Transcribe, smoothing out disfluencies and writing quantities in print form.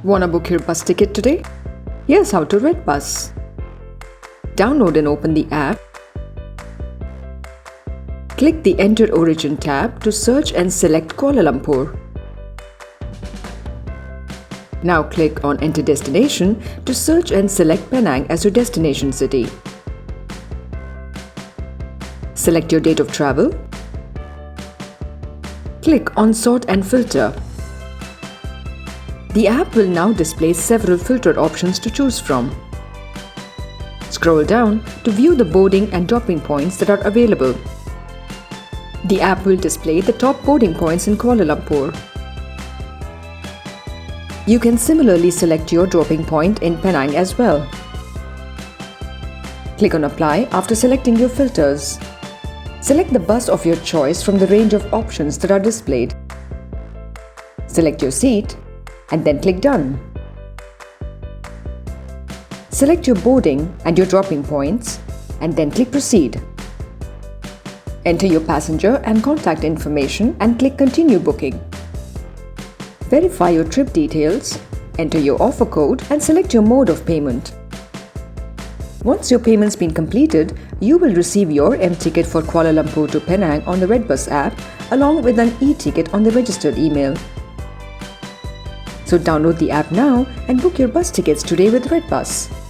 Wanna book your bus ticket today? Here's how to redBus. Download and open the app. Click the Enter Origin tab to search and select Kuala Lumpur. Now click on Enter Destination to search and select Penang as your destination city. Select your date of travel. Click on Sort and Filter. The app will now display several filtered options to choose from. Scroll down to view the boarding and dropping points that are available. The app will display the top boarding points in Kuala Lumpur. You can similarly select your dropping point in Penang as well. Click on Apply after selecting your filters. Select the bus of your choice from the range of options that are displayed. Select your seat and then click Done. Select your boarding and your dropping points and then click Proceed. Enter your passenger and contact information and click Continue Booking. Verify your trip details, enter your offer code and select your mode of payment. Once your payment's been completed, you will receive your M-ticket for Kuala Lumpur to Penang on the redBus app along with an e-ticket on the registered email. So download the app now and book your bus tickets today with redBus.